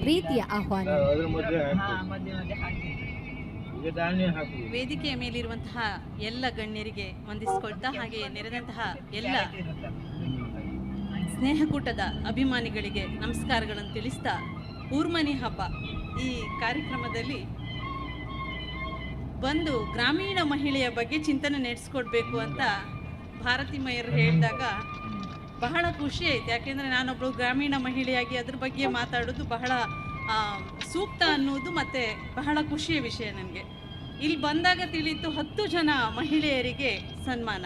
ಪ್ರೀತಿಯ ಆಹ್ವಾನ. ವೇದಿಕೆಯ ಮೇಲಿರುವಂತಹ ಎಲ್ಲ ಗಣ್ಯರಿಗೆ ವಂದಿಸಿಕೊಳ್ತಾ, ಹಾಗೆ ನೆರೆದಂತಹ ಎಲ್ಲ ಸ್ನೇಹಕೂಟದ ಅಭಿಮಾನಿಗಳಿಗೆ ನಮಸ್ಕಾರಗಳನ್ನು ತಿಳಿಸ್ತಾ, ಊರ್ಮನಿ ಹಬ್ಬ ಈ ಕಾರ್ಯಕ್ರಮದಲ್ಲಿ ಬಂದು ಗ್ರಾಮೀಣ ಮಹಿಳೆಯ ಬಗ್ಗೆ ಚಿಂತನೆ ನಡೆಸ್ಕೊಡ್ಬೇಕು ಅಂತ ಭಾರತಿ ಮೈಯರು ಹೇಳಿದಾಗ ಬಹಳ ಖುಷಿ ಆಯ್ತು. ಯಾಕೆಂದರೆ ನಾನೊಬ್ಬಳು ಗ್ರಾಮೀಣ ಮಹಿಳೆಯಾಗಿ ಅದ್ರ ಬಗ್ಗೆ ಮಾತಾಡೋದು ಬಹಳ ಸೂಕ್ತ ಅನ್ನೋದು ಮತ್ತು ಬಹಳ ಖುಷಿಯ ವಿಷಯ ನನಗೆ. ಇಲ್ಲಿ ಬಂದಾಗ ತಿಳಿಯಿತು 10 ಜನ ಮಹಿಳೆಯರಿಗೆ ಸನ್ಮಾನ.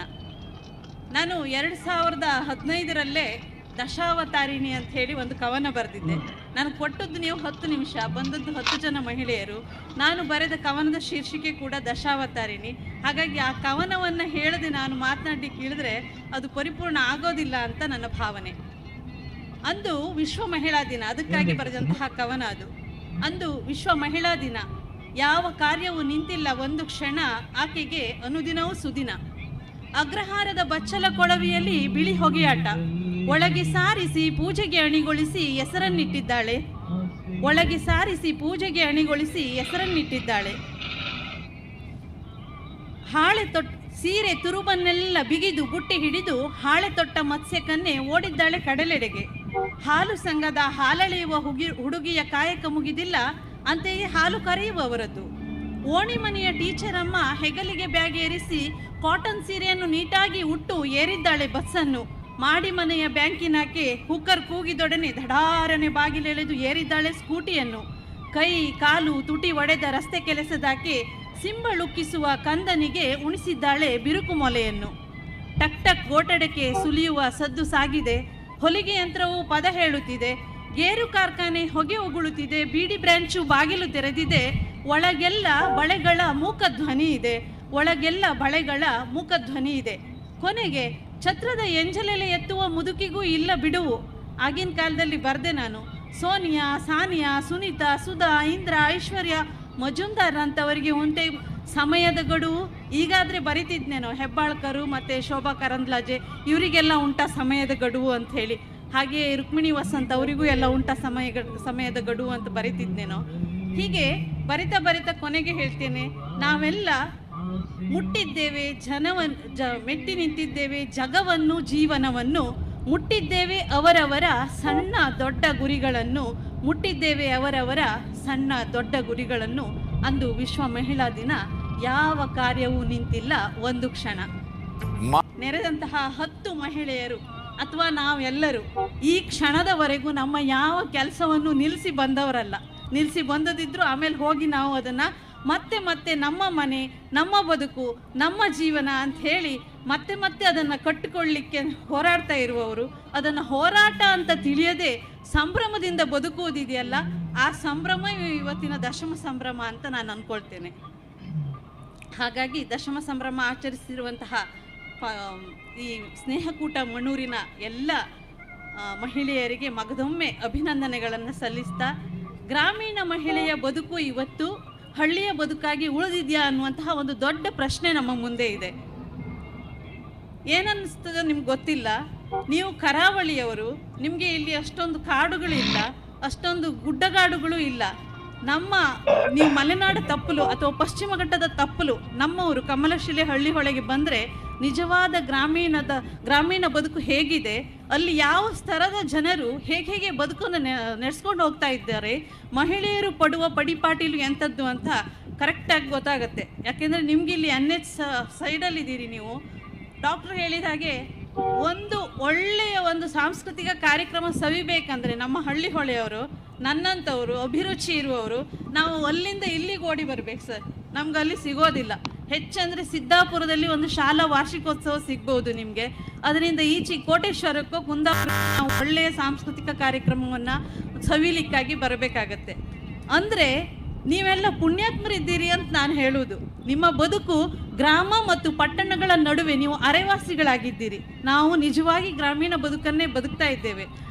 ನಾನು 2015ರಲ್ಲೇ ದಶಾವತಾರಿಣಿ ಅಂತ ಹೇಳಿ ಒಂದು ಕವನ ಬರೆದಿದ್ದೆ. ನಾನು ಕೊಟ್ಟದ್ದು ನೀವು 10 ನಿಮಿಷ, ಬಂದದ್ದು 10 ಜನ ಮಹಿಳೆಯರು. ನಾನು ಬರೆದ ಕವನದ ಶೀರ್ಷಿಕೆ ಕೂಡ ದಶಾವತಾರಿಣಿ. ಹಾಗಾಗಿ ಆ ಕವನವನ್ನು ಹೇಳದೆ ನಾನು ಮಾತನಾಡಲಿಕ್ಕೆ ಹೇಳಿದ್ರೆ ಅದು ಪರಿಪೂರ್ಣ ಆಗೋದಿಲ್ಲ ಅಂತ ನನ್ನ ಭಾವನೆ. ಅಂದು ವಿಶ್ವ ಮಹಿಳಾ ದಿನ, ಅದಕ್ಕಾಗಿ ಬರೆದಂತಹ ಕವನ ಅದು. ಅಂದು ವಿಶ್ವ ಮಹಿಳಾ ದಿನ. ಯಾವ ಕಾರ್ಯವೂ ನಿಂತಿಲ್ಲ ಒಂದು ಕ್ಷಣ, ಆಕೆಗೆ ಅನುದಿನವೂ ಸುದಿನ. ಅಗ್ರಹಾರದ ಬಚ್ಚಲ ಕೊಳವಿಯಲ್ಲಿ ಬಿಳಿ ಹೊಗೆಯಾಟ, ಒಳಗೆ ಸಾರಿಸಿ ಪೂಜೆಗೆ ಅಣಿಗೊಳಿಸಿ ಹೆಸರನ್ನಿಟ್ಟಿದ್ದಾಳೆ. ಒಳಗೆ ಸಾರಿಸಿ ಪೂಜೆಗೆ ಅಣಿಗೊಳಿಸಿ ಹೆಸರನ್ನಿಟ್ಟಿದ್ದಾಳೆ. ಹಾಳೆ ತೊಟ್ಟ ಸೀರೆ ತುರುಬನ್ನೆಲ್ಲ ಬಿಗಿದು ಬುಟ್ಟಿ ಹಿಡಿದು ಹಾಳೆ ತೊಟ್ಟ ಮತ್ಸ್ಯಕನ್ನೆ ಓಡಿದ್ದಾಳೆ ಕಡಲೆಡೆಗೆ. ಹಾಲು ಸಂಘದ ಹಾಲಳೆಯುವ ಹುಡುಗಿಯ ಕಾಯಕ ಮುಗಿದಿಲ್ಲ, ಅಂತೆಯೇ ಹಾಲು ಕರೆಯುವವರದ್ದು. ಓಣಿ ಮನೆಯ ಟೀಚರ್ ಅಮ್ಮ ಹೆಗಲಿಗೆ ಬ್ಯಾಗ್ ಏರಿಸಿ ಕಾಟನ್ ಸೀರೆಯನ್ನು ನೀಟಾಗಿ ಉಟ್ಟು ಏರಿದ್ದಾಳೆ ಬಸ್ಸನ್ನು. ಮಾಡಿ ಮನೆಯ ಬ್ಯಾಂಕಿನಾಕೆ ಕುಕ್ಕರ್ ಕೂಗಿದೊಡನೆ ಧಡಾರನೆ ಬಾಗಿಲೆಳೆದು ಏರಿದ್ದಾಳೆ ಸ್ಕೂಟಿಯನ್ನು. ಕೈ ಕಾಲು ತುಟಿ ಒಡೆದ ರಸ್ತೆ ಕೆಲಸದಾಕೆ ಸಿಂಬಳುಕ್ಕಿಸುವ ಕಂದನಿಗೆ ಉಣಿಸಿದ್ದಾಳೆ ಬಿರುಕು ಮೊಲೆಯನ್ನು. ಟಕ್ ಟಕ್ ಗೋಟಡಕ್ಕೆ ಸುಲಿಯುವ ಸದ್ದು ಸಾಗಿದೆ. ಹೊಲಿಗೆ ಯಂತ್ರವು ಪದ ಹೇಳುತ್ತಿದೆ. ಗೇರು ಕಾರ್ಖಾನೆ ಹೊಗೆ ಉಗುಳುತ್ತಿದೆ. ಬೀಡಿ ಬ್ರಾಂಚು ಬಾಗಿಲು ತೆರೆದಿದೆ. ಒಳಗೆಲ್ಲ ಬಳೆಗಳ ಮೂಕ ಧ್ವನಿ ಇದೆ. ಒಳಗೆಲ್ಲ ಬಳೆಗಳ ಮೂಕ ಧ್ವನಿ ಇದೆ. ಕೊನೆಗೆ ಛತ್ರದ ಎಂಜಲೆಲೆ ಎತ್ತುವ ಮುದುಕಿಗೂ ಇಲ್ಲ ಬಿಡುವು. ಆಗಿನ ಕಾಲದಲ್ಲಿ ಬರೆದೆ ನಾನು. ಸೋನಿಯಾ, ಸಾನಿಯಾ, ಸುನೀತಾ, ಸುಧಾ, ಇಂದ್ರ, ಐಶ್ವರ್ಯ, ಮಜುಂದಾರ್ ಅಂತವರಿಗೆ ಉಂಟೆ ಸಮಯದ ಗಡುವು. ಈಗಾದರೆ ಬರಿತಿದ್ನೇನೋ ಹೆಬ್ಬಾಳ್ಕರು ಮತ್ತು ಶೋಭಾ ಕರಂದ್ಲಾಜೆ ಇವರಿಗೆಲ್ಲ ಉಂಟ ಸಮಯದ ಗಡುವು ಅಂತ ಹೇಳಿ. ಹಾಗೆ ರುಕ್ಮಿಣಿ ವಸಂತ್ ಅವರಿಗೂ ಎಲ್ಲ ಉಂಟ ಸಮಯದ ಗಡುವು ಅಂತ ಬರಿತಿದ್ನೇನೋ. ಹೀಗೆ ಬರಿತಾ ಕೊನೆಗೆ ಹೇಳ್ತೇನೆ, ನಾವೆಲ್ಲ ಮುಟ್ಟಿದ್ದೇವೆ ಮೆಟ್ಟಿ ನಿಂತಿದ್ದೇವೆ ಜಗವನ್ನು, ಜೀವನವನ್ನು ಮುಟ್ಟಿದ್ದೇವೆ ಅವರವರ ಸಣ್ಣ ದೊಡ್ಡ ಗುರಿಗಳನ್ನು. ಮುಟ್ಟಿದ್ದೇವೆ ಅವರವರ ಸಣ್ಣ ದೊಡ್ಡ ಗುರಿಗಳನ್ನು. ಅಂದು ವಿಶ್ವ ಮಹಿಳಾ ದಿನ. ಯಾವ ಕಾರ್ಯವೂ ನಿಂತಿಲ್ಲ ಒಂದು ಕ್ಷಣ. ನೆರೆದಂತಹ 10 ಮಹಿಳೆಯರು ಅಥವಾ ನಾವೆಲ್ಲರೂ ಈ ಕ್ಷಣದವರೆಗೂ ನಮ್ಮ ಯಾವ ಕೆಲಸವನ್ನು ನಿಲ್ಲಿಸಿ ಬಂದವರಲ್ಲ. ನಿಲ್ಲಿಸಿ ಬಂದದಿದ್ರು ಆಮೇಲೆ ಹೋಗಿ ನಾವು ಅದನ್ನು ಮತ್ತೆ ನಮ್ಮ ಮನೆ, ನಮ್ಮ ಬದುಕು, ನಮ್ಮ ಜೀವನ ಅಂತ ಹೇಳಿ ಮತ್ತೆ ಅದನ್ನು ಕಟ್ಟಿಕೊಳ್ಳಲಿಕ್ಕೆ ಹೋರಾಡ್ತಾ ಇರುವವರು. ಅದನ್ನು ಹೋರಾಟ ಅಂತ ತಿಳಿಯದೆ ಸಂಭ್ರಮದಿಂದ ಬದುಕುವುದಿದೆಯಲ್ಲ, ಆ ಸಂಭ್ರಮ ಇವತ್ತಿನ ದಶಮ ಸಂಭ್ರಮ ಅಂತ ನಾನು ಅಂದ್ಕೊಳ್ತೇನೆ. ಹಾಗಾಗಿ ದಶಮ ಸಂಭ್ರಮ ಆಚರಿಸಿರುವಂತಹ ಈ ಸ್ನೇಹಕೂಟ ಮಣ್ಣೂರಿನ ಎಲ್ಲ ಮಹಿಳೆಯರಿಗೆ ಮಗದೊಮ್ಮೆ ಅಭಿನಂದನೆಗಳನ್ನು ಸಲ್ಲಿಸ್ತಾ, ಗ್ರಾಮೀಣ ಮಹಿಳೆಯ ಬದುಕು ಇವತ್ತು ಹಳ್ಳಿಯ ಬದುಕಾಗಿ ಉಳಿದಿದೆಯಾ ಅನ್ನುವಂತಹ ಒಂದು ದೊಡ್ಡ ಪ್ರಶ್ನೆ ನಮ್ಮ ಮುಂದೆ ಇದೆ. ಏನನ್ನಿಸ್ತದೋ ನಿಮ್ಗೆ ಗೊತ್ತಿಲ್ಲ. ನೀವು ಕರಾವಳಿಯವರು, ನಿಮಗೆ ಇಲ್ಲಿ ಅಷ್ಟೊಂದು ಕಾಡುಗಳಿಲ್ಲ, ಅಷ್ಟೊಂದು ಗುಡ್ಡಗಾಡುಗಳು ಇಲ್ಲ. ನೀವು ಮಲೆನಾಡು ತಪ್ಪಲು ಅಥವಾ ಪಶ್ಚಿಮ ಘಟ್ಟದ ತಪ್ಪಲು ನಮ್ಮವರು ಕಮಲಶಿಲೆ ಹಳ್ಳಿ ಹೊಳೆಗೆ ಬಂದರೆ ನಿಜವಾದ ಗ್ರಾಮೀಣ ಬದುಕು ಹೇಗಿದೆ, ಅಲ್ಲಿ ಯಾವ ಸ್ತರದ ಜನರು ಹೇಗೆ ಬದುಕನ್ನು ನಡೆಸ್ಕೊಂಡು ಹೋಗ್ತಾ ಇದ್ದಾರೆ, ಮಹಿಳೆಯರು ಪಡುವ ಪಡಿಪಾಟಿಲು ಎಂಥದ್ದು ಅಂತ ಕರೆಕ್ಟಾಗಿ ಗೊತ್ತಾಗುತ್ತೆ. ಯಾಕೆಂದರೆ ನಿಮ್ಗೆ ಇಲ್ಲಿ NH ಸೈಡಲ್ಲಿದ್ದೀರಿ ನೀವು. ಡಾಕ್ಟ್ರು ಹೇಳಿದ ಹಾಗೆ ಒಂದು ಒಳ್ಳೆಯ ಒಂದು ಸಾಂಸ್ಕೃತಿಕ ಕಾರ್ಯಕ್ರಮ ಸವಿಬೇಕಂದ್ರೆ ನಮ್ಮ ಹಳ್ಳಿ ಹೊಳೆಯವರು, ನನ್ನಂಥವರು ಅಭಿರುಚಿ ಇರುವವರು ನಾವು ಅಲ್ಲಿಂದ ಇಲ್ಲಿಗೆ ಓಡಿ ಬರ್ಬೇಕು ಸರ್. ನಮ್ಗೆ ಅಲ್ಲಿ ಸಿಗೋದಿಲ್ಲ. ಹೆಚ್ಚಂದರೆ ಸಿದ್ದಾಪುರದಲ್ಲಿ ಒಂದು ಶಾಲಾ ವಾರ್ಷಿಕೋತ್ಸವ ಸಿಗ್ಬೋದು ನಿಮಗೆ. ಅದರಿಂದ ಈಚೆ ಕೋಟೇಶ್ವರಕ್ಕೋ ಕುಂದಾಪುರಕ್ಕೋ ನಾವು ಒಳ್ಳೆಯ ಸಾಂಸ್ಕೃತಿಕ ಕಾರ್ಯಕ್ರಮವನ್ನು ಸವಿಲಿಕ್ಕಾಗಿ ಬರಬೇಕಾಗತ್ತೆ. ಅಂದರೆ ನೀವೆಲ್ಲ ಪುಣ್ಯಾತ್ಮರಿದ್ದೀರಿ ಅಂತ ನಾನು ಹೇಳುವುದು. ನಿಮ್ಮ ಬದುಕು ಗ್ರಾಮ ಮತ್ತು ಪಟ್ಟಣಗಳ ನಡುವೆ ನೀವು ಅರೆವಾಸಿಗಳಾಗಿದ್ದೀರಿ. ನಾವು ನಿಜವಾಗಿ ಗ್ರಾಮೀಣ ಬದುಕನ್ನೇ ಬದುಕ್ತಾ ಇದ್ದೇವೆ.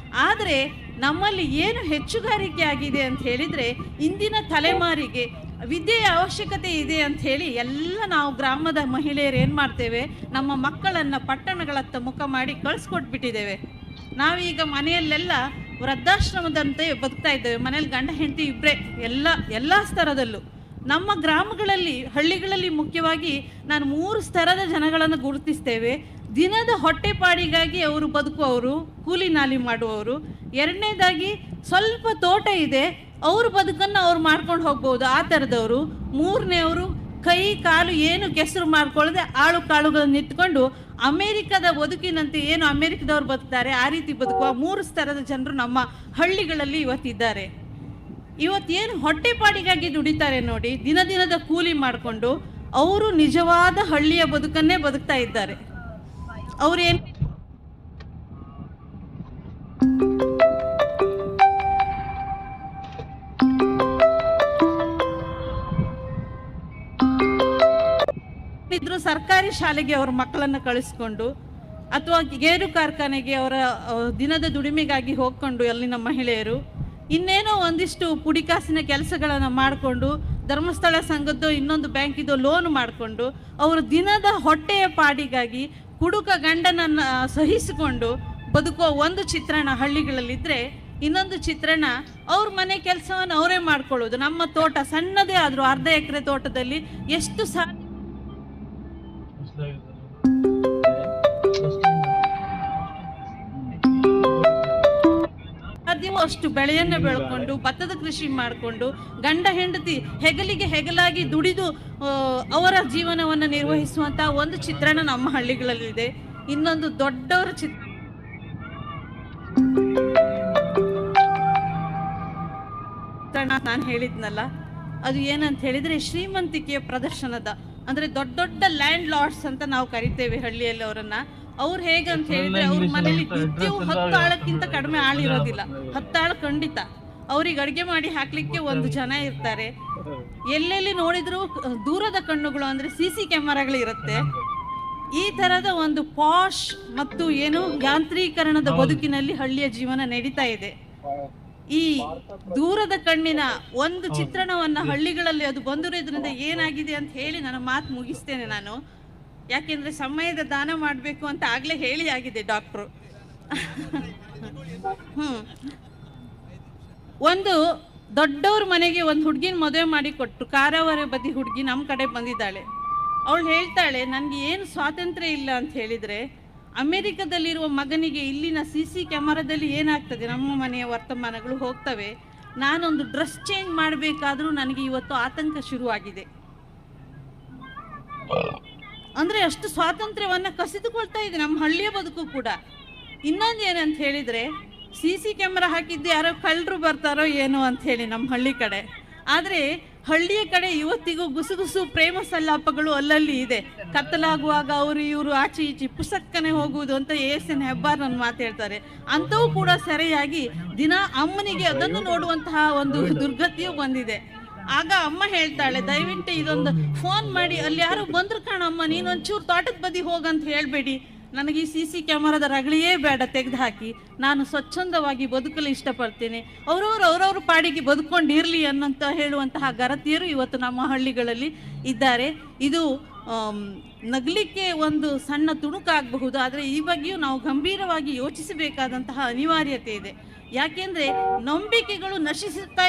ಆದರೆ ನಮ್ಮಲ್ಲಿ ಏನು ಹೆಚ್ಚುಗಾರಿಕೆ ಆಗಿದೆ ಅಂತ ಹೇಳಿದರೆ, ಇಂದಿನ ತಲೆಮಾರಿಗೆ ವಿದ್ಯೆಯ ಅವಶ್ಯಕತೆ ಇದೆ ಅಂತ ಹೇಳಿ ಎಲ್ಲ ನಾವು ಗ್ರಾಮದ ಮಹಿಳೆಯರು ಏನು ಮಾಡ್ತೇವೆ, ನಮ್ಮ ಮಕ್ಕಳನ್ನು ಪಟ್ಟಣಗಳತ್ತ ಮುಖ ಮಾಡಿ ಕಳಿಸ್ಕೊಟ್ಬಿಟ್ಟಿದ್ದೇವೆ. ನಾವೀಗ ಮನೆಯಲ್ಲೆಲ್ಲ ವೃದ್ಧಾಶ್ರಮದಂತೆ ಬದುಕ್ತಾ ಇದ್ದೇವೆ. ಮನೇಲಿ ಗಂಡ ಹೆಂಡತಿ ಇಬ್ಬರೇ, ಎಲ್ಲ ಸ್ತರದಲ್ಲೂ. ನಮ್ಮ ಗ್ರಾಮಗಳಲ್ಲಿ, ಹಳ್ಳಿಗಳಲ್ಲಿ ಮುಖ್ಯವಾಗಿ ನಾನು 3 ಸ್ತರದ ಜನಗಳನ್ನು ಗುರುತಿಸ್ತೇವೆ. ದಿನದ ಹೊಟ್ಟೆಪಾಡಿಗಾಗಿ ಅವರು ಬದುಕುವವರು, ಕೂಲಿ ನಾಲಿ ಮಾಡುವವರು. ಎರಡನೇದಾಗಿ ಸ್ವಲ್ಪ ತೋಟ ಇದೆ, ಅವ್ರ ಬದುಕನ್ನು ಅವ್ರು ಮಾಡ್ಕೊಂಡು ಹೋಗ್ಬೋದು, ಆ ಥರದವರು. ಮೂರನೇವರು ಕೈ ಕಾಲು ಏನು ಕೆಸರು ಮಾಡ್ಕೊಳ್ಳದೆ ಆಳು ಕಾಳುಗಳನ್ನು ಇಟ್ಕೊಂಡು ಅಮೇರಿಕದ ಬದುಕಿನಂತೆ ಏನು ಅಮೇರಿಕದವ್ರು ಬದುಕ್ತಾರೆ ಆ ರೀತಿ ಬದುಕುವ 3 ಸ್ತರದ ಜನರು ನಮ್ಮ ಹಳ್ಳಿಗಳಲ್ಲಿ ಇವತ್ತಿದ್ದಾರೆ. ಇವತ್ತೇನು ಹೊಟ್ಟೆಪಾಡಿಗಾಗಿ ದುಡಿತಾರೆ ನೋಡಿ, ದಿನದ ಕೂಲಿ ಮಾಡಿಕೊಂಡು ಅವರು ನಿಜವಾದ ಹಳ್ಳಿಯ ಬದುಕನ್ನೇ ಬದುಕ್ತಾ ಇದ್ದಾರೆ. ಅವ್ರೇನು ಇದ್ರು ಸರ್ಕಾರಿ ಶಾಲೆಗೆ ಅವರ ಮಕ್ಕಳನ್ನು ಕಳಿಸ್ಕೊಂಡು ಅಥವಾ ಗೇರು ಕಾರ್ಖಾನೆಗೆ ಅವರ ದಿನದ ದುಡಿಮೆಗಾಗಿ ಹೋಗ್ಕೊಂಡು ಅಲ್ಲಿನ ಮಹಿಳೆಯರು ಇನ್ನೇನೋ ಒಂದಿಷ್ಟು ಪುಡಿಕಾಸಿನ ಕೆಲಸಗಳನ್ನು ಮಾಡಿಕೊಂಡು ಧರ್ಮಸ್ಥಳ ಸಂಘದ್ದು ಇನ್ನೊಂದು ಬ್ಯಾಂಕಿದ್ದು ಲೋನ್ ಮಾಡಿಕೊಂಡು ಅವರು ದಿನದ ಹೊಟ್ಟೆಯ ಪಾಡಿಗಾಗಿ ಕುಡುಕ ಗಂಡನನ್ನು ಸಹಿಸಿಕೊಂಡು ಬದುಕುವ ಒಂದು ಚಿತ್ರಣ ಹಳ್ಳಿಗಳಲ್ಲಿದ್ದರೆ, ಇನ್ನೊಂದು ಚಿತ್ರಣ ಅವ್ರ ಮನೆ ಕೆಲಸವನ್ನು ಅವರೇ ಮಾಡ್ಕೊಳ್ಳೋದು. ನಮ್ಮ ತೋಟ ಸಣ್ಣದೇ ಆದರೂ ಅರ್ಧ ಎಕರೆ ತೋಟದಲ್ಲಿ ಎಷ್ಟು ಸಾಧ್ಯವೋ ಅಷ್ಟು ಬೆಳೆಯನ್ನು ಬೆಳ್ಕೊಂಡು ಭತ್ತದ ಕೃಷಿ ಮಾಡಿಕೊಂಡು ಗಂಡ ಹೆಂಡತಿ ಹೆಗಲಿಗೆ ಹೆಗಲಾಗಿ ದುಡಿದು ಅವರ ಜೀವನವನ್ನು ನಿರ್ವಹಿಸುವಂತಹ ಒಂದು ಚಿತ್ರಣ ನಮ್ಮ ಹಳ್ಳಿಗಳಲ್ಲಿದೆ. ಇನ್ನೊಂದು ದೊಡ್ಡವರ ಚಿತ್ರಣ ನಾನು ಹೇಳಿದ್ನಲ್ಲ, ಅದು ಏನಂತ ಹೇಳಿದ್ರೆ ಶ್ರೀಮಂತಿಕೆಯ ಪ್ರದರ್ಶನದ, ಅಂದ್ರೆ ದೊಡ್ಡ ದೊಡ್ಡ ಲ್ಯಾಂಡ್ ಲಾರ್ಡ್ಸ್ ಅಂತ ನಾವು ಕರಿತೇವೆ ಹಳ್ಳಿಯಲ್ಲಿ ಅವರನ್ನ. ಅವ್ರು ಹೇಗಂತ ಹೇಳಿದ್ರೆ ಅವ್ರ ಮನೇಲಿ ನಿತ್ಯವೂ 10 ಆಳಕ್ಕಿಂತ ಕಡಿಮೆ ಆಳಿರೋದಿಲ್ಲ, 10 ಆಳು ಖಂಡಿತ. ಅವ್ರಿಗೆ ಅಡುಗೆ ಮಾಡಿ ಹಾಕ್ಲಿಕ್ಕೆ ಒಂದು ಜನ ಇರ್ತಾರೆ. ಎಲ್ಲೆಲ್ಲಿ ನೋಡಿದ್ರು ದೂರದ ಕಣ್ಣುಗಳು, ಅಂದ್ರೆ CC ಕ್ಯಾಮರಾಗಳಿರುತ್ತೆ. ಈ ತರದ ಒಂದು ಪಾಶ್ ಮತ್ತು ಏನು ಯಾಂತ್ರೀಕರಣದ ಬದುಕಿನಲ್ಲಿ ಹಳ್ಳಿಯ ಜೀವನ ನಡೀತಾ ಇದೆ. ಈ ದೂರದ ಕಣ್ಣಿನ ಒಂದು ಚಿತ್ರಣವನ್ನ ಹಳ್ಳಿಗಳಲ್ಲಿ ಅದು ಬಂದಿರೋದ್ರಿಂದ ಏನಾಗಿದೆ ಅಂತ ಹೇಳಿ ನನ್ನ ಮಾತು ಮುಗಿಸ್ತೇನೆ ನಾನು. ಯಾಕೆಂದ್ರೆ ಸಮಯದ ದಾನ ಮಾಡಬೇಕು ಅಂತ ಆಗ್ಲೇ ಹೇಳಿ ಆಗಿದೆ ಡಾಕ್ಟ್ರು. ಒಂದು ದೊಡ್ಡವ್ರ ಮನೆಗೆ ಒಂದು ಹುಡುಗಿನ ಮದುವೆ ಮಾಡಿ ಕೊಟ್ಟರು. ಕಾರವಾರ ಬದಿ ಹುಡುಗಿ ನಮ್ಮ ಕಡೆ ಬಂದಿದ್ದಾಳೆ. ಅವಳು ಹೇಳ್ತಾಳೆ, ನನಗೆ ಏನು ಸ್ವಾತಂತ್ರ್ಯ ಇಲ್ಲ ಅಂತ ಹೇಳಿದರೆ, ಅಮೆರಿಕದಲ್ಲಿರುವ ಮಗನಿಗೆ ಇಲ್ಲಿನ CC ಕ್ಯಾಮರಾದಲ್ಲಿ ಏನಾಗ್ತದೆ, ನಮ್ಮ ಮನೆಯ ವರ್ತಮಾನಗಳು ಹೋಗ್ತವೆ. ನಾನೊಂದು ಡ್ರೆಸ್ ಚೇಂಜ್ ಮಾಡಬೇಕಾದ್ರೂ ನನಗೆ ಇವತ್ತು ಆತಂಕ ಶುರುವಾಗಿದೆ. ಅಂದರೆ ಅಷ್ಟು ಸ್ವಾತಂತ್ರ್ಯವನ್ನು ಕಸಿದುಕೊಳ್ತಾ ಇದೆ ನಮ್ಮ ಹಳ್ಳಿಯ ಬದುಕು ಕೂಡ. ಇನ್ನೊಂದು ಏನಂತ ಹೇಳಿದರೆ, CC ಕ್ಯಾಮರಾ ಹಾಕಿದ್ದು ಯಾರೋ ಕಳ್ಳರು ಬರ್ತಾರೋ ಏನೋ ಅಂತ ಹೇಳಿ ನಮ್ಮ ಹಳ್ಳಿ ಕಡೆ. ಆದರೆ ಹಳ್ಳಿಯ ಕಡೆ ಇವತ್ತಿಗೂ ಗುಸುಗುಸು ಪ್ರೇಮ ಸಲ್ಲಾಪಗಳು ಅಲ್ಲಲ್ಲಿ ಇದೆ. ಕತ್ತಲಾಗುವಾಗ ಅವರು ಇವರು ಆಚೆ ಈಚೆ ಪುಸ್ತಕನೇ ಹೋಗುವುದು ಅಂತ ASN ಹೆಬ್ಬಾರ್ ನನ್ನ ಮಾತಾಡ್ತಾರೆ. ಅಂಥವು ಕೂಡ ಸರಿಯಾಗಿ ದಿನ ಅಮ್ಮನಿಗೆ ಅದನ್ನು ನೋಡುವಂತಹ ಒಂದು ದುರ್ಗತಿಯೂ ಬಂದಿದೆ. ಆಗ ಅಮ್ಮ ಹೇಳ್ತಾಳೆ, ದಯವಿಟ್ಟು ಇದೊಂದು ಫೋನ್ ಮಾಡಿ ಅಲ್ಲಿ ಯಾರು ಬಂದ್ರು ಕಾಣಮ್ಮ, ನೀನೊಂಚೂರು ತೋಟದ ಬದಿ ಹೋಗಂತ ಹೇಳಬೇಡಿ, ನನಗೆ ಈ CC ಕ್ಯಾಮರಾದ ರಗಳಿಯೇ ಬೇಡ, ತೆಗೆದು ಹಾಕಿ, ನಾನು ಸ್ವಚ್ಛಂದವಾಗಿ ಬದುಕಲು ಇಷ್ಟಪಡ್ತೇನೆ, ಅವರವ್ರ ಪಾಡಿಗೆ ಬದುಕೊಂಡಿರಲಿ ಅನ್ನಂತ ಹೇಳುವಂತಹ ಗರತಿಯರು ಇವತ್ತು ನಮ್ಮ ಹಳ್ಳಿಗಳಲ್ಲಿ ಇದ್ದಾರೆ. ಇದು ನಗಲಿಕ್ಕೆ ಒಂದು ಸಣ್ಣ ತುಣುಕಾಗಬಹುದು, ಆದರೆ ಈ ಬಗ್ಗೆಯೂ ನಾವು ಗಂಭೀರವಾಗಿ ಯೋಚಿಸಬೇಕಾದಂತಹ ಅನಿವಾರ್ಯತೆ ಇದೆ. ಯಾಕೆಂದರೆ ನಂಬಿಕೆಗಳು ನಶಿಸುತ್ತಾ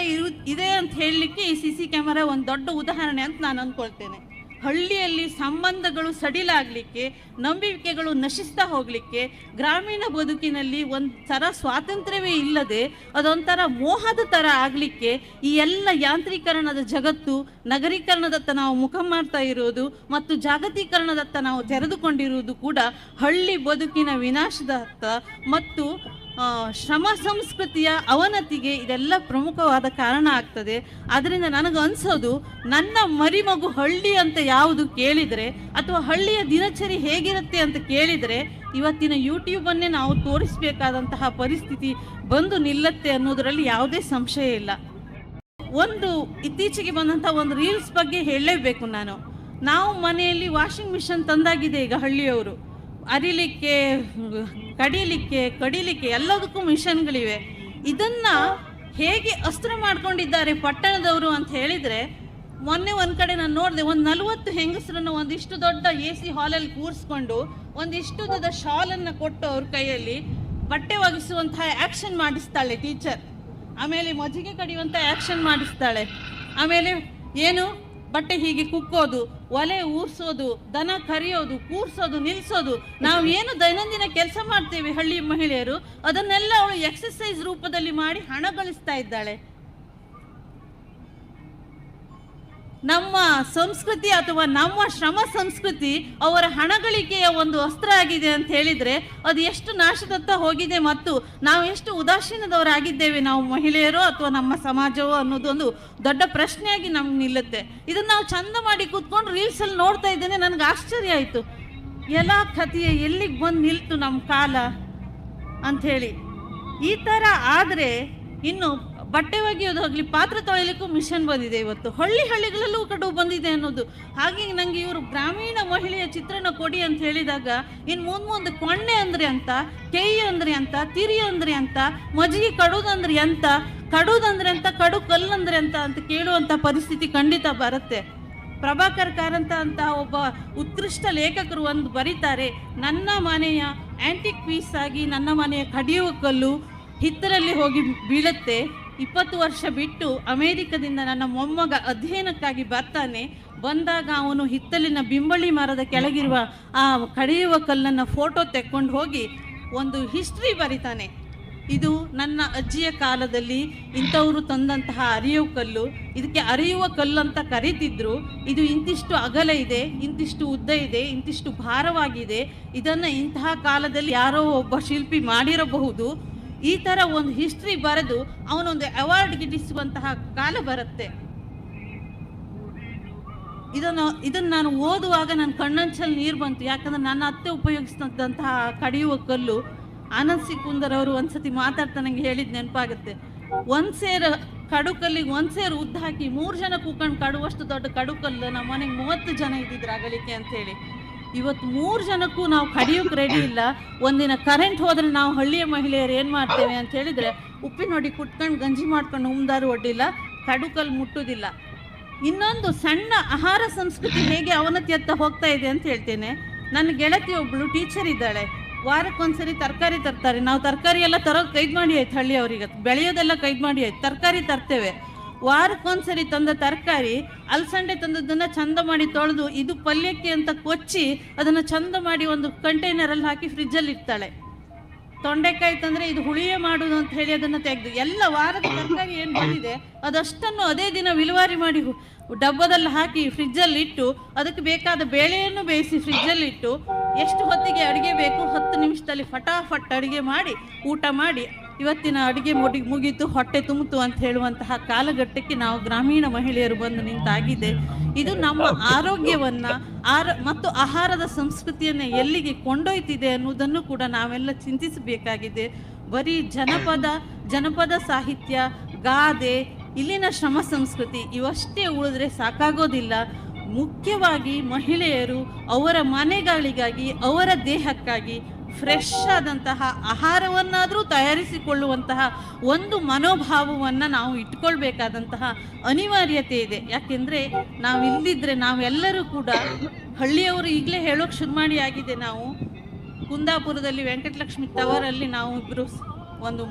ಇದೆ ಅಂತ ಹೇಳಲಿಕ್ಕೆ ಈ CC ಕ್ಯಾಮರಾ ಒಂದು ದೊಡ್ಡ ಉದಾಹರಣೆ ಅಂತ ನಾನು ಅಂದ್ಕೊಳ್ತೇನೆ. ಹಳ್ಳಿಯಲ್ಲಿ ಸಂಬಂಧಗಳು ಸಡಿಲಾಗಲಿಕ್ಕೆ, ನಂಬಿಕೆಗಳು ನಶಿಸ್ತಾ ಹೋಗಲಿಕ್ಕೆ, ಗ್ರಾಮೀಣ ಬದುಕಿನಲ್ಲಿ ಒಂಥರ ಸ್ವಾತಂತ್ರ್ಯವೇ ಇಲ್ಲದೆ ಅದೊಂಥರ ಮೋಹದ ಥರ ಆಗಲಿಕ್ಕೆ ಈ ಎಲ್ಲ ಯಾಂತ್ರೀಕರಣದ ಜಗತ್ತು, ನಗರೀಕರಣದತ್ತ ನಾವು ಮುಖ ಮಾಡ್ತಾ ಇರೋದು ಮತ್ತು ಜಾಗತೀಕರಣದತ್ತ ನಾವು ತೆರೆದುಕೊಂಡಿರುವುದು ಕೂಡ ಹಳ್ಳಿ ಬದುಕಿನ ವಿನಾಶದತ್ತ ಮತ್ತು ಶ್ರಮ ಸಂಸ್ಕೃತಿಯ ಅವನತಿಗೆ ಇದೆಲ್ಲ ಪ್ರಮುಖವಾದ ಕಾರಣ ಆಗ್ತದೆ. ಅದರಿಂದ ನನಗೆ ಅನಿಸೋದು, ನನ್ನ ಮರಿಮಗು ಹಳ್ಳಿ ಅಂತ ಯಾವುದು ಕೇಳಿದರೆ ಅಥವಾ ಹಳ್ಳಿಯ ದಿನಚರಿ ಹೇಗಿರುತ್ತೆ ಅಂತ ಕೇಳಿದರೆ ಇವತ್ತಿನ ಯೂಟ್ಯೂಬನ್ನೇ ನಾವು ತೋರಿಸಬೇಕಾದಂತಹ ಪರಿಸ್ಥಿತಿ ಬಂದು ನಿಲ್ಲತ್ತೆ ಅನ್ನೋದರಲ್ಲಿ ಯಾವುದೇ ಸಂಶಯ ಇಲ್ಲ. ಒಂದು ಇತ್ತೀಚೆಗೆ ಬಂದಂಥ ಒಂದು ರೀಲ್ಸ್ ಬಗ್ಗೆ ಹೇಳಲೇಬೇಕು ನಾನು. ನಾವು ಮನೆಯಲ್ಲಿ ವಾಷಿಂಗ್ ಮಿಷನ್ ತಂದಾಗಿದೆ ಈಗ ಹಳ್ಳಿಯವರು. ಅರಿಲಿಕ್ಕೆ, ಕಡಿಲಿಕ್ಕೆ ಎಲ್ಲದಕ್ಕೂ ಮಿಷನ್ಗಳಿವೆ. ಇದನ್ನು ಹೇಗೆ ಅಸ್ತ್ರ ಮಾಡ್ಕೊಂಡಿದ್ದಾರೆ ಪಟ್ಟಣದವರು ಅಂತ ಹೇಳಿದರೆ, ಮೊನ್ನೆ ಒಂದು ಕಡೆ ನಾನು ನೋಡಿದೆ, ಒಂದು 40 ಹೆಂಗಸರನ್ನು ಒಂದಿಷ್ಟು ದೊಡ್ಡ AC ಹಾಲಲ್ಲಿ ಕೂರಿಸ್ಕೊಂಡು ಒಂದಿಷ್ಟು ದೊಡ್ಡ ಶಾಲನ್ನು ಕೊಟ್ಟು ಅವ್ರ ಕೈಯಲ್ಲಿ ಬಟ್ಟೆ ಒಗೆಸುವಂತಹ ಆ್ಯಕ್ಷನ್ ಮಾಡಿಸ್ತಾಳೆ ಟೀಚರ್. ಆಮೇಲೆ ಮಜ್ಜಿಗೆ ಕಡಿಯುವಂಥ ಆ್ಯಕ್ಷನ್ ಮಾಡಿಸ್ತಾಳೆ. ಆಮೇಲೆ ಏನು ಬಟ್ಟೆ ಹೀಗೆ ಕುಕ್ಕೋದು, ಒಲೆ ಊರ್ಸೋದು, ದನ ಕರಿಯೋದು, ಕೂರ್ಸೋದು, ನಿಲ್ಲಿಸೋದು, ನಾವು ಏನು ದೈನಂದಿನ ಕೆಲಸ ಮಾಡ್ತೇವೆ ಹಳ್ಳಿ ಮಹಿಳೆಯರು, ಅದನ್ನೆಲ್ಲ ಅವಳು ಎಕ್ಸಸೈಸ್ ರೂಪದಲ್ಲಿ ಮಾಡಿ ಹಣ ಗಳಿಸ್ತಾ ಇದ್ದಾಳೆ. ನಮ್ಮ ಸಂಸ್ಕೃತಿ ಅಥವಾ ನಮ್ಮ ಶ್ರಮ ಸಂಸ್ಕೃತಿ ಅವರ ಹಣಗಳಿಕೆಯ ಒಂದು ಅಸ್ತ್ರ ಆಗಿದೆ ಅಂತ ಹೇಳಿದರೆ ಅದು ಎಷ್ಟು ನಾಶದತ್ತ ಹೋಗಿದೆ ಮತ್ತು ನಾವು ಎಷ್ಟು ಉದಾಸೀನದವರಾಗಿದ್ದೇವೆ ನಾವು ಮಹಿಳೆಯರು ಅಥವಾ ನಮ್ಮ ಸಮಾಜವೋ ಅನ್ನೋದೊಂದು ದೊಡ್ಡ ಪ್ರಶ್ನೆಯಾಗಿ ನಮ್ಗೆ ನಿಲ್ಲುತ್ತೆ. ಇದನ್ನು ನಾವು ಚಂದ ಮಾಡಿ ಕೂತ್ಕೊಂಡು ರೀಲ್ಸಲ್ಲಿ ನೋಡ್ತಾ ಇದ್ದೇನೆ, ನನಗೆ ಆಶ್ಚರ್ಯ ಆಯಿತು, ಎಲ್ಲ ಕಥೆಯ ಎಲ್ಲಿಗೆ ಬಂದು ನಿಲ್ತು ನಮ್ಮ ಕಾಲ ಅಂಥೇಳಿ. ಈ ಥರ ಆದರೆ ಇನ್ನು ಬಟ್ಟೆ ಒಗೆಯೋದಾಗಲಿ, ಪಾತ್ರೆ ತೊಳೆಯಲಿಕ್ಕೂ ಮಿಷನ್ ಬಂದಿದೆ ಇವತ್ತು, ಹಳ್ಳಿಗಳಲ್ಲೂ ಕಡು ಬಂದಿದೆ ಅನ್ನೋದು. ಹಾಗೆ ನನಗೆ ಇವರು ಗ್ರಾಮೀಣ ಮಹಿಳೆಯ ಚಿತ್ರಣ ಕೊಡಿ ಅಂತ ಹೇಳಿದಾಗ ಇನ್ನು ಮುಂದೆ ಕೊಂಡೆ ಅಂದರೆ ಅಂತ, ಕೈ ಅಂದರೆ ಅಂತ, ತಿರಿ ಅಂದರೆ ಅಂತ, ಮಜ್ಜಿಗೆ ಕಡುದಂದ್ರೆ ಅಂತ, ಕಡುದಂದ್ರೆ ಅಂತ, ಕಡು ಕಲ್ಲಂದ್ರೆ ಅಂತ ಕೇಳುವಂಥ ಪರಿಸ್ಥಿತಿ ಖಂಡಿತ ಬರುತ್ತೆ. ಪ್ರಭಾಕರ್ ಕಾರಂತ ಅಂತ ಒಬ್ಬ ಉತ್ಕೃಷ್ಟ ಲೇಖಕರು ಒಂದು ಬರೀತಾರೆ, ನನ್ನ ಮನೆಯ ಆ್ಯಂಟಿಕ್ ಪೀಸ್ ಆಗಿ ನನ್ನ ಮನೆಯ ಕಡಿಯುವ ಕಲ್ಲು ಹಿತ್ತರಲ್ಲಿ ಹೋಗಿ ಬೀಳುತ್ತೆ. 20 ವರ್ಷ ಬಿಟ್ಟು ಅಮೇರಿಕದಿಂದ ನನ್ನ ಮೊಮ್ಮಗ ಅಧ್ಯಯನಕ್ಕಾಗಿ ಬರ್ತಾನೆ. ಬಂದಾಗ ಅವನು ಹಿತ್ತಲಿನ ಬಿಂಬಳಿ ಮರದ ಕೆಳಗಿರುವ ಆ ಕಡಿಯುವ ಕಲ್ಲನ್ನು ಫೋಟೋ ತೆಕ್ಕೊಂಡು ಹೋಗಿ ಒಂದು ಹಿಸ್ಟ್ರಿ ಬರಿತಾನೆ. ಇದು ನನ್ನ ಅಜ್ಜಿಯ ಕಾಲದಲ್ಲಿ ಇಂಥವರು ತಂದಂತಹ ಅರಿಯುವ ಕಲ್ಲು, ಇದಕ್ಕೆ ಅರಿಯುವ ಕಲ್ಲು ಅಂತ ಕರೀತಿದ್ರು. ಇದು ಇಂತಿಷ್ಟು ಅಗಲ ಇದೆ, ಇಂತಿಷ್ಟು ಉದ್ದ ಇದೆ, ಇಂತಿಷ್ಟು ಭಾರವಾಗಿದೆ, ಇದನ್ನು ಇಂತಹ ಕಾಲದಲ್ಲಿ ಯಾರೋ ಒಬ್ಬ ಶಿಲ್ಪಿ ಮಾಡಿರಬಹುದು. ಈ ಥರ ಒಂದು ಹಿಸ್ಟ್ರಿ ಬರೆದು ಅವನೊಂದು ಅವಾರ್ಡ್ ಗಿಟ್ಟಿಸುವಂತಹ ಕಾಲ ಬರುತ್ತೆ. ಇದನ್ನು ನಾನು ಓದುವಾಗ ನನ್ನ ಕಣ್ಣಂಚಲ್ಲಿ ನೀರು ಬಂತು. ಯಾಕಂದರೆ ನನ್ನ ಅತ್ತೆ ಉಪಯೋಗಿಸಿದಂತಹ ಕಡಿಯುವ ಕಲ್ಲು ಆನಂದ್ ಸಿ ಕುಂದರ್ ಅವರು ಒಂದ್ಸತಿ ಮಾತಾಡ್ತಾ ನನಗೆ ಹೇಳಿದ ನೆನಪಾಗುತ್ತೆ. ಒಂದು ಸೇರು ಕಡುಕಲ್ಲಿಗೆ ಒಂದು ಸೇರು ಉದ್ದ ಹಾಕಿ 3 ಜನ ಕೂತ್ಕೊಂಡು ಕಡುವಷ್ಟು ದೊಡ್ಡ ಕಡುಕಲ್ಲು ನಮ್ಮ ಮನೆಗೆ 30 ಜನ ಇದ್ದಿದ್ರು ಅಗಲಿಕೆ ಅಂತೇಳಿ. ಇವತ್ತು 3 ಜನಕ್ಕೂ ನಾವು ಕಡಿಯೋಕೆ ರೆಡಿ ಇಲ್ಲ. ಒಂದಿನ ಕರೆಂಟ್ ಹೋದರೆ ನಾವು ಹಳ್ಳಿಯ ಮಹಿಳೆಯರು ಏನು ಮಾಡ್ತೇವೆ ಅಂತ ಹೇಳಿದರೆ ಉಪ್ಪಿನ ಹೊಡಿ ಕುಟ್ಕೊಂಡು ಗಂಜಿ ಮಾಡ್ಕೊಂಡು ಉಮ್ದಾರು ಒಡ್ಡಿಲ್ಲ, ಕಡುಕಲ್ಲಿ ಮುಟ್ಟೋದಿಲ್ಲ. ಇನ್ನೊಂದು ಸಣ್ಣ ಆಹಾರ ಸಂಸ್ಕೃತಿ ಹೇಗೆ ಅವನತಿಯತ್ತ ಹೋಗ್ತಾ ಇದೆ ಅಂತ ಹೇಳ್ತೇನೆ. ನನ್ನ ಗೆಳತಿ ಒಬ್ಬಳು ಟೀಚರ್ ಇದ್ದಾಳೆ. ವಾರಕ್ಕೊಂದ್ಸರಿ ತರಕಾರಿ ತರ್ತಾರೆ. ನಾವು ತರಕಾರಿ ಎಲ್ಲ ತರೋದು ಕೈದು ಮಾಡಿ ಆಯ್ತು, ಹಳ್ಳಿಯವ್ರಿಗೆ ಬೆಳೆಯೋದೆಲ್ಲ ಕೈದು ಮಾಡಿ ಆಯ್ತು, ತರಕಾರಿ ತರ್ತೇವೆ. ವಾರಕ್ಕೊಂದ್ಸರಿ ತಂದ ತರಕಾರಿ ಅಲಸಂಡೆ ತಂದದ್ದನ್ನು ಚಂದ ಮಾಡಿ ತೊಳೆದು ಇದು ಪಲ್ಯಕ್ಕೆ ಅಂತ ಕೊಚ್ಚಿ ಅದನ್ನು ಚಂದ ಮಾಡಿ ಒಂದು ಕಂಟೈನರಲ್ಲಿ ಹಾಕಿ ಫ್ರಿಜ್ಜಲ್ಲಿ ಇಡ್ತಾಳೆ. ತೊಂಡೆಕಾಯಿ ತಂದರೆ ಇದು ಹುಳಿಯೇ ಮಾಡೋದು ಅಂತ ಹೇಳಿ ಅದನ್ನು ತೆಗೆದು ಎಲ್ಲ ವಾರದ ತರಕಾರಿ ಏನು ಬಂದಿದೆ ಅದಷ್ಟನ್ನು ಅದೇ ದಿನ ವಿಲೇವಾರಿ ಮಾಡಿ ಡಬ್ಬದಲ್ಲಿ ಹಾಕಿ ಫ್ರಿಜ್ಜಲ್ಲಿ ಇಟ್ಟು ಅದಕ್ಕೆ ಬೇಕಾದ ಬೇಳೆಯನ್ನು ಬೇಯಿಸಿ ಫ್ರಿಜ್ಜಲ್ಲಿಟ್ಟು ಎಷ್ಟು ಹೊತ್ತಿಗೆ ಅಡುಗೆ ಬೇಕು 10 ನಿಮಿಷದಲ್ಲಿ ಫಟಾಫಟ್ ಅಡುಗೆ ಮಾಡಿ ಊಟ ಮಾಡಿ ಇವತ್ತಿನ ಅಡುಗೆ ಮುಗೀತು, ಹೊಟ್ಟೆ ತುಂಬಿತು ಅಂತ ಹೇಳುವಂತಹ ಕಾಲಘಟ್ಟಕ್ಕೆ ನಾವು ಗ್ರಾಮೀಣ ಮಹಿಳೆಯರು ಬಂದು ನಿಂತಾಗಿದೆ. ಇದು ನಮ್ಮ ಆರೋಗ್ಯವನ್ನು ಮತ್ತು ಆಹಾರದ ಸಂಸ್ಕೃತಿಯನ್ನು ಎಲ್ಲಿಗೆ ಕೊಂಡೊಯ್ತಿದೆ ಅನ್ನೋದನ್ನು ಕೂಡ ನಾವೆಲ್ಲ ಚಿಂತಿಸಬೇಕಾಗಿದೆ. ಬರೀ ಜನಪದ ಸಾಹಿತ್ಯ, ಗಾದೆ, ಇಲ್ಲಿನ ಶ್ರಮ ಸಂಸ್ಕೃತಿ ಇವಷ್ಟೇ ಉಳಿದ್ರೆ ಸಾಕಾಗೋದಿಲ್ಲ. ಮುಖ್ಯವಾಗಿ ಮಹಿಳೆಯರು ಅವರ ಮನೆಗಳಿಗಾಗಿ, ಅವರ ದೇಹಕ್ಕಾಗಿ ಫ್ರೆಶ್ ಆದಂತಹ ಆಹಾರವನ್ನಾದರೂ ತಯಾರಿಸಿಕೊಳ್ಳುವಂತಹ ಒಂದು ಮನೋಭಾವವನ್ನು ನಾವು ಇಟ್ಕೊಳ್ಬೇಕಾದಂತಹ ಅನಿವಾರ್ಯತೆ ಇದೆ. ಯಾಕೆಂದರೆ ನಾವು ಇಲ್ಲದಿದ್ದರೆ ನಾವೆಲ್ಲರೂ ಕೂಡ ಹಳ್ಳಿಯವರು ಈಗಲೇ ಹೇಳೋಕೆ ಶುರು ಮಾಡಿ ಆಗಿದೆ. ನಾವು ಕುಂದಾಪುರದಲ್ಲಿ ವೆಂಕಟಲಕ್ಷ್ಮಿ ಟವರಲ್ಲಿ ನಾವು ಇಬ್ಬರು ಒಂದು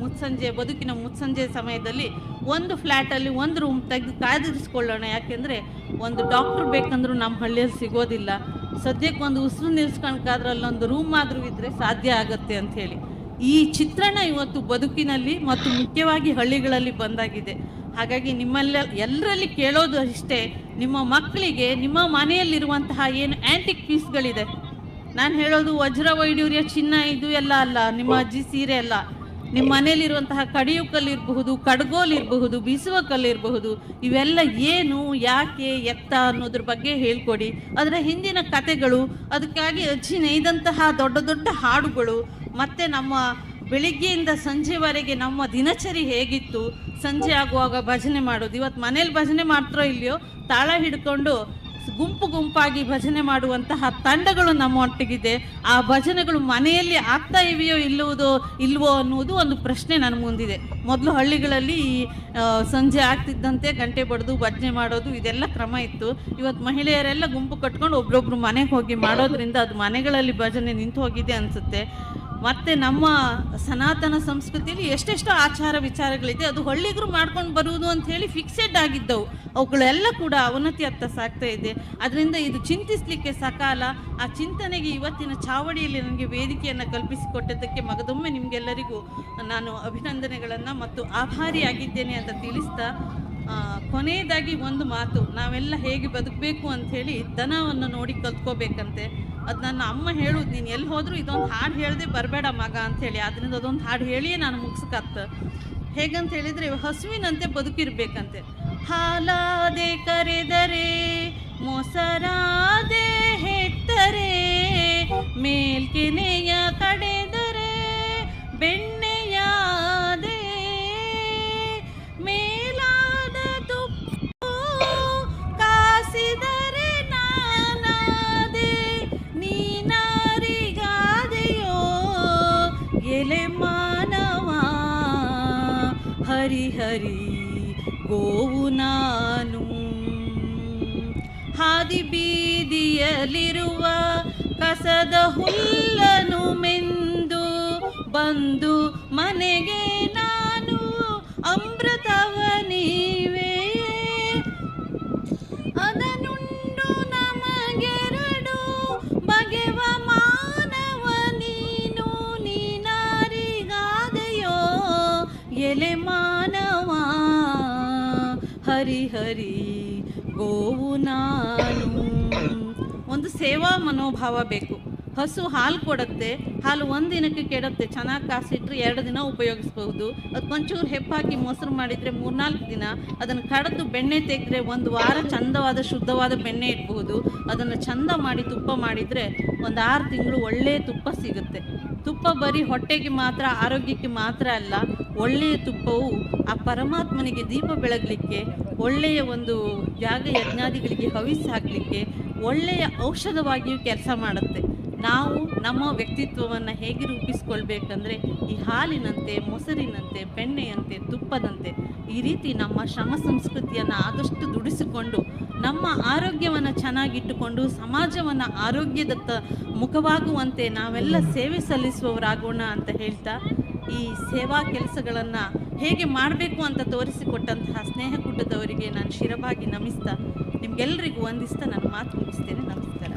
ಬದುಕಿನ ಮುತ್ಸಂಜೆ ಸಮಯದಲ್ಲಿ ಒಂದು ಫ್ಲ್ಯಾಟಲ್ಲಿ ಒಂದು ರೂಮ್ ತೆಗೆದು ಕಾದಿರಿಸ್ಕೊಳ್ಳೋಣ. ಯಾಕೆಂದರೆ ಒಂದು ಡಾಕ್ಟ್ರ್ ಬೇಕಂದ್ರೂ ನಮ್ಮ ಹಳ್ಳಿಯಲ್ಲಿ ಸಿಗೋದಿಲ್ಲ. ಸದ್ಯಕ್ಕೆ ಒಂದು ಉಸಿರು ನಿಲ್ಸ್ಕೊಳಕ್ಕಾದ್ರೆ ಅಲ್ಲೊಂದು ರೂಮ್ ಆದರೂ ಇದ್ದರೆ ಸಾಧ್ಯ ಆಗುತ್ತೆ ಅಂಥೇಳಿ ಈ ಚಿತ್ರಣ ಇವತ್ತು ಬದುಕಿನಲ್ಲಿ ಮತ್ತು ಮುಖ್ಯವಾಗಿ ಹಳ್ಳಿಗಳಲ್ಲಿ ಬಂದಾಗಿದೆ. ಹಾಗಾಗಿ ಎಲ್ಲರಲ್ಲಿ ಕೇಳೋದು ಇಷ್ಟೇ, ನಿಮ್ಮ ಮಕ್ಕಳಿಗೆ ನಿಮ್ಮ ಮನೆಯಲ್ಲಿರುವಂತಹ ಏನು ಆ್ಯಂಟಿಕ್ ಪೀಸ್ಗಳಿದೆ, ನಾನು ಹೇಳೋದು ವಜ್ರ ವೈಡೂರ್ಯ ಚಿನ್ನ ಇದು ಎಲ್ಲ ಅಲ್ಲ, ನಿಮ್ಮ ಅಜ್ಜಿ ಸೀರೆ ಅಲ್ಲ, ನಿಮ್ಮ ಮನೆಯಲ್ಲಿರುವಂತಹ ಕಡಿಯು ಕಲ್ಲಿರಬಹುದು, ಕಡ್ಗೋಲಿರಬಹುದು, ಬೀಸುವ ಕಲ್ಲಿರಬಹುದು, ಇವೆಲ್ಲ ಏನು, ಯಾಕೆ, ಎತ್ತ ಅನ್ನೋದ್ರ ಬಗ್ಗೆ ಹೇಳ್ಕೊಡಿ. ಅದರ ಹಿಂದಿನ ಕತೆಗಳು, ಅದಕ್ಕಾಗಿ ಅಜ್ಜಿ ನೇಯ್ದಂತಹ ದೊಡ್ಡ ದೊಡ್ಡ ಹಾಡುಗಳು, ಮತ್ತು ನಮ್ಮ ಬೆಳಿಗ್ಗೆಯಿಂದ ಸಂಜೆವರೆಗೆ ನಮ್ಮ ದಿನಚರಿ ಹೇಗಿತ್ತು, ಸಂಜೆ ಆಗುವಾಗ ಭಜನೆ ಮಾಡೋದು. ಇವತ್ತು ಮನೇಲಿ ಭಜನೆ ಮಾಡ್ತಾರೋ ಇಲ್ಲಯೋ, ತಾಳ ಹಿಡ್ಕೊಂಡು ಗುಂಪಾಗಿ ಭಜನೆ ಮಾಡುವಂತಹ ತಂಡಗಳು ನಮ್ಮ ಒಟ್ಟಿಗಿದೆ. ಆ ಭಜನೆಗಳು ಮನೆಯಲ್ಲಿ ಆಗ್ತಾ ಇವೆಯೋ ಇಲ್ವೋ ಅನ್ನುವುದು ಒಂದು ಪ್ರಶ್ನೆ ನನ್ನ ಮುಂದಿದೆ. ಮೊದಲು ಹಳ್ಳಿಗಳಲ್ಲಿ ಸಂಜೆ ಆಗ್ತಿದ್ದಂತೆ ಗಂಟೆ ಬಡಿದು ಭಜನೆ ಮಾಡೋದು ಇದೆಲ್ಲ ಕ್ರಮ ಇತ್ತು. ಇವತ್ತು ಮಹಿಳೆಯರೆಲ್ಲ ಗುಂಪು ಕಟ್ಕೊಂಡು ಒಬ್ರೊಬ್ರು ಮನೆಗೆ ಹೋಗಿ ಮಾಡೋದ್ರಿಂದ ಅದು ಮನೆಗಳಲ್ಲಿ ಭಜನೆ ನಿಂತು ಹೋಗಿದೆ ಅನಿಸುತ್ತೆ. ಮತ್ತು ನಮ್ಮ ಸನಾತನ ಸಂಸ್ಕೃತಿಯಲ್ಲಿ ಎಷ್ಟೆಷ್ಟು ಆಚಾರ ವಿಚಾರಗಳಿದೆ, ಅದು ಹಳ್ಳಿಗರು ಮಾಡ್ಕೊಂಡು ಬರುವುದು ಅಂತ ಹೇಳಿ ಫಿಕ್ಸೆಡ್ ಆಗಿದ್ದವು, ಅವುಗಳೆಲ್ಲ ಕೂಡ ಅವನತಿಯತ್ತ ಸಾಗ್ತಾ ಇದೆ. ಅದರಿಂದ ಇದು ಚಿಂತಿಸಲಿಕ್ಕೆ ಸಕಾಲ. ಆ ಚಿಂತನೆಗೆ ಇವತ್ತಿನ ಚಾವಡಿಯಲ್ಲಿ ನನಗೆ ವೇದಿಕೆಯನ್ನು ಕಲ್ಪಿಸಿಕೊಟ್ಟದ್ದಕ್ಕೆ ಮಗದೊಮ್ಮೆ ನಿಮಗೆಲ್ಲರಿಗೂ ನಾನು ಅಭಿನಂದನೆಗಳನ್ನು ಮತ್ತು ಆಭಾರಿಯಾಗಿದ್ದೇನೆ ಅಂತ ತಿಳಿಸ್ತಾ, ಕೊನೆಯದಾಗಿ ಒಂದು ಮಾತು, ನಾವೆಲ್ಲ ಹೇಗೆ ಬದುಕಬೇಕು ಅಂಥೇಳಿ ದನವನ್ನು ನೋಡಿ ಕಲ್ತ್ಕೋಬೇಕಂತೆ. ಅದು ನನ್ನ ಅಮ್ಮ ಹೇಳುದು, ನೀನು ಎಲ್ಲಿ ಹೋದರೂ ಇದೊಂದು ಹಾಡು ಹೇಳದೆ ಬರಬೇಡ ಮಗ ಅಂಥೇಳಿ. ಅದರಿಂದ ಅದೊಂದು ಹಾಡು ಹೇಳಿಯೇ ನಾನು ಮುಗಿಸ್ಕತ್ತ. ಹೇಗಂತ ಹೇಳಿದರೆ, ಹಸುವಿನಂತೆ ಬದುಕಿರ್ಬೇಕಂತೆ. ಹಾಲಾದೆ ಕರೆದರೆ, ಮೊಸರಾದೆ ಹೆತ್ತರೆ, ಮೇಲ್ಕೆನೆಯ ಕಡೆದರೆ ಬೆಣ್ಣೆಯಾದೆ, ಮೇಲಾದ ತುಪ್ಪ ಕಾಸಿದರೆ ನಾನಾದೆ, ನೀನಾರಿಗಾದೆಯೋ ಎಲೆ ಮಾನವ, ಹರಿಹರಿ ಗೋವು ನಾನು. ಹಾದಿ ಬೀದಿಯಲ್ಲಿರುವ ಕಸದ ಹುಲ್ಲನು ಮೆಂದು ಬಂದು ಮನೆಗೆ ನಾನು ಅಮೃತವ ನೀವೇ, ಅದನುಂಡು ನಮಗೆರಡು ಬಗೆವ ಮಾನವ ನೀನು, ನೀನಾರಿಗಾದೆಯೋ ಎಲೆ ಮಾನವ, ಹರಿಹರಿ ಗೋವು ನಾನು. ಒಂದು ಸೇವಾ ಮನೋಭಾವ ಬೇಕು. ಹಸು ಹಾಲು ಕೊಡುತ್ತೆ, ಹಾಲು ಒಂದು ದಿನಕ್ಕೆ ಕೆಡುತ್ತೆ, ಚೆನ್ನಾಗಿ ಕಾಸಿಟ್ರೆ 2 ದಿನ ಉಪಯೋಗಿಸ್ಬಹುದು. ಅದಕ್ಕೊಂಚೂರು ಹೆಪ್ಪಾಕಿ ಮೊಸರು ಮಾಡಿದರೆ 3-4 ದಿನ, ಅದನ್ನು ಕಡೆದು ಬೆಣ್ಣೆ ತೆಗೆದ್ರೆ 1 ವಾರ ಚಂದವಾದ ಶುದ್ಧವಾದ ಬೆಣ್ಣೆ ಇಟ್ಬಹುದು. ಅದನ್ನು ಚಂದ ಮಾಡಿ ತುಪ್ಪ ಮಾಡಿದರೆ 1-6 ತಿಂಗಳು ಒಳ್ಳೆಯ ತುಪ್ಪ ಸಿಗುತ್ತೆ. ತುಪ್ಪ ಬರೀ ಹೊಟ್ಟೆಗೆ ಮಾತ್ರ, ಆರೋಗ್ಯಕ್ಕೆ ಮಾತ್ರ ಅಲ್ಲ, ಒಳ್ಳೆಯ ತುಪ್ಪವು ಆ ಪರಮಾತ್ಮನಿಗೆ ದೀಪ ಬೆಳಗಲಿಕ್ಕೆ, ಒಳ್ಳೆಯ ಒಂದು ಯಾಗ ಯಜ್ಞಾದಿಗಳಿಗೆ ಹವಿಸ್ ಹಾಕಲಿಕ್ಕೆ, ಒಳ್ಳೆಯ ಔಷಧವಾಗಿಯೂ ಕೆಲಸ ಮಾಡುತ್ತೆ. ನಾವು ನಮ್ಮ ವ್ಯಕ್ತಿತ್ವವನ್ನು ಹೇಗೆ ರೂಪಿಸ್ಕೊಳ್ಬೇಕಂದ್ರೆ, ಈ ಹಾಲಿನಂತೆ, ಮೊಸರಿನಂತೆ, ಬೆಣ್ಣೆಯಂತೆ, ತುಪ್ಪದಂತೆ ಈ ರೀತಿ ನಮ್ಮ ಶ್ರಮ ಸಂಸ್ಕೃತಿಯನ್ನು ಆದಷ್ಟು ದುಡಿಸಿಕೊಂಡು ನಮ್ಮ ಆರೋಗ್ಯವನ್ನು ಚೆನ್ನಾಗಿಟ್ಟುಕೊಂಡು ಸಮಾಜವನ್ನು ಆರೋಗ್ಯದತ್ತ ಮುಖವಾಗುವಂತೆ ನಾವೆಲ್ಲ ಸೇವೆ ಸಲ್ಲಿಸುವವರಾಗೋಣ ಅಂತ ಹೇಳ್ತಾ, ಈ ಸೇವಾ ಕೆಲಸಗಳನ್ನು ಹೇಗೆ ಮಾಡಬೇಕು ಅಂತ ತೋರಿಸಿಕೊಟ್ಟಂತಹ ಸ್ನೇಹಕೂಟದವರಿಗೆ ನಾನು ಶಿರವಾಗಿ ನಮಿಸ್ತಾ, ನಿಮಗೆಲ್ಲರಿಗೂ ವಂದಿಸ್ತಾ ನನ್ನ ಮಾತು ಮುಗಿಸ್ತೇನೆ. ನಮಸ್ಕಾರ.